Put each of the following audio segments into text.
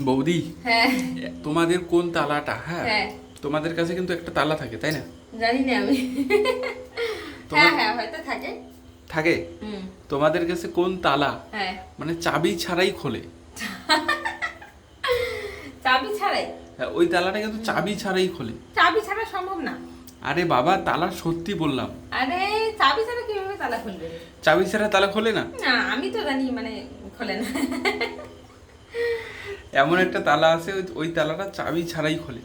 বৌদি, হ্যাঁ তোমাদের কোন তালাটা? হ্যাঁ, হ্যাঁ তোমাদের কাছে কিন্তু একটা তালা থাকে, তাই না? জানি না আমি। তোমার হ্যাঁ হ্যাঁ হয়তো থাকে। থাকে। হুম। তোমাদের কাছে কোন তালা হ্যাঁ, মানে চাবি ছাড়াই খোলে? চাবি ছাড়াই? হ্যাঁ, ওই তালাটা কিন্তু চাবি ছাড়াই খোলে। চাবি ছাড়া সম্ভব না। আরে বাবা, তালা সত্যি বললাম। আরে চাবি ছাড়া কিভাবে তালা খুলবে? চাবি ছাড়া তালা খোলে না। না আমি তো জানি মানে খোলে না। এমন একটা তালা আছে, ওই তালাটা চাবি ছাড়াই খোলে।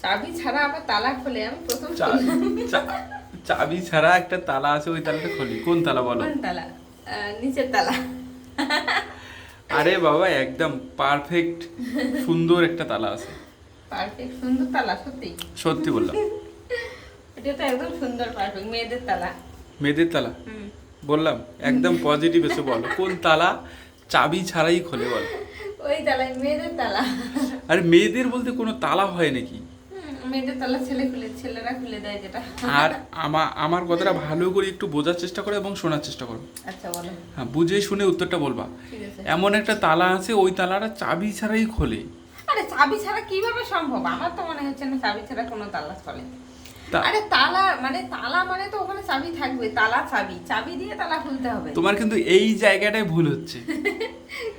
চাবি ছাড়া আবার তালা খোলে? আমি প্রথম চা- শুনলাম। চা- চাবি ছাড়া একটা তালা আছে, ওই তালাটা খোলে। কোন তালা বলো? কোন তালা? নিচের তালা। আরে বাবা, একদম পারফেক্ট, সুন্দর একটা তালা আছে। পারফেক্ট সুন্দর তালা? সত্যি? সত্যি বললাম। এটা তো একদম সুন্দর পারফেক্ট মেয়েদের তালা। মেয়েদের তালা হুম। বললাম, একদম পজিটিভ এসে বলো কোন তালা চাবি ছাড়াই খোলে বলো। ওই তালাই মেয়েদের তালা। আরে মেয়েদের বলতে কোনো তালা হয় নাকি? মেয়েদের তালা ছেলেরা খুলে দেয় যেটা। আর আমার কথাটা ভালো করে একটু বোঝার চেষ্টা করো এবং শোনার চেষ্টা করো। আচ্ছা বলো। হ্যাঁ, বুঝে শুনে উত্তরটা বলবা। ঠিক আছে। এমন একটা তালা আছে, ওই তালাটা চাবি ছাড়াই খোলে। আরে চাবি ছাড়া কিভাবে সম্ভব? আমার তো মনে হচ্ছে না চাবি ছাড়া কোনো তালা চলে। তা- আরে তালা মানে তো ওখানে চাবি থাকবে। তালা চাবি, চাবি দিয়ে তালা খুলতে হবে। তোমার কিন্তু এই জায়গাটাই ভুল হচ্ছে।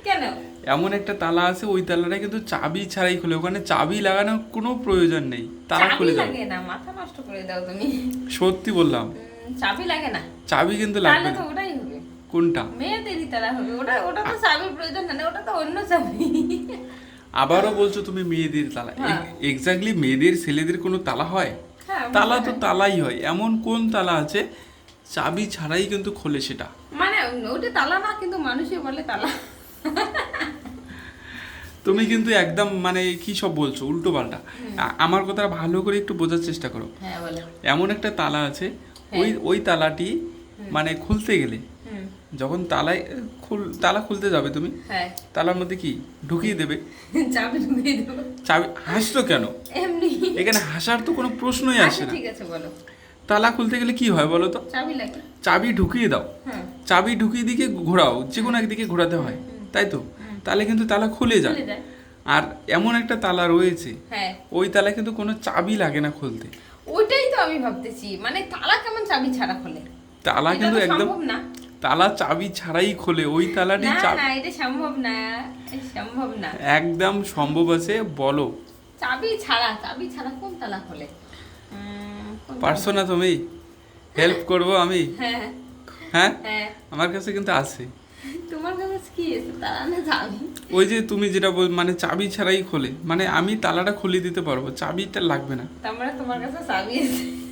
কেন? এমন একটা তালা আছে, ওই তালাটা কিন্তু চাবি ছাড়াই খোলে। ওখানে চাবি লাগানোর কোনো প্রয়োজন নেই, তালা চাবি খুলে যাবে। লাগে না, মাথা নষ্ট করে দাও তুমি। সত্যি বললাম, চাবি লাগে না? চাবি কিন্তু তাহলে লাগবে তো না। ওটাই হবে। কোনটা? মেয়েদেরই তালা হবে। ওটা তো চাবির প্রয়োজন না, ওটা তো অন্য চাবি। আবারও বলছো তুমি মেয়েদের তালা? হ্যাঁ। এক্স্যাক্টলি, মেয়েদের ছেলেদের কোনো তালা হয়? হ্যাঁ, তালা মনে তো হয়। তালাই হয়। এমন কোন তালা আছে চাবি ছাড়াই কিন্তু খোলে সেটা? মানে ওটা তালা না, কিন্তু মানুষে বলে তালা। তুমি কিন্তু একদম মানে কি সব বলছো উল্টো পাল্টা। আমার কথা ভালো করে একটু বোঝার চেষ্টা করো। হ্যাঁ বলো। এমন একটা তালা আছে, হ্যাঁ। ওই তালাটি মানে খুলতে গেলে, হুম। যখন তালা খুলতে যাবে তুমি, হ্যাঁ। তালার মধ্যে কি ঢুকিয়ে দেবে? চাবি ঢুকিয়ে দেবো। চাবি? হাসছো কেন? এমনি। এখানে হাসার তো কোনো প্রশ্নই আসে আচ্ছা না। ঠিক আছে বলো। তালা খুলতে গেলে কি হয় বলো তো? চাবি লাগে। চাবি ঢুকিয়ে দাও। হ্যাঁ। চাবি ঢুকিয়ে দিকে ঘোরাও, যে কোনো একদিকে ঘোরাতে হয়, তাই তো? তাহলে কিন্তু তালা খুলে যায়। খুলে যায়। আর এমন একটা তালা রয়েছে, হ্যাঁ। ওই তালা কিন্তু কোনো চাবি লাগে না খুলতে। ওইটাই তো আমি ভাবতেছি, মানে তালা কেমন চাবি ছাড়া খোলে? তালা এটা কিন্তু তো একদম, সম্ভব না। তালা চাবি ছাড়াই খোলে। ওই তালাটি না না, এটা সম্ভব না। এটা সম্ভব না। একদম সম্ভব আছে, বলো। চাবি ছাড়া কোন তালা খোলে? কোন তালা? পারছো না তুমি? হেল্প করবো আমি। হ্যাঁ হ্যাঁ, হ্যাঁ। আমার কাছে কিন্তু আছে। তোমার কাছে কি আছে? তালা না চাবি? ওই যে তুমি যেটা মানে চাবি ছাড়াই খোলে, মানে আমি তালাটা খুলে দিতে পারবো, চাবিটা লাগবে না। তার মানে তোমার কাছে চাবি আছে।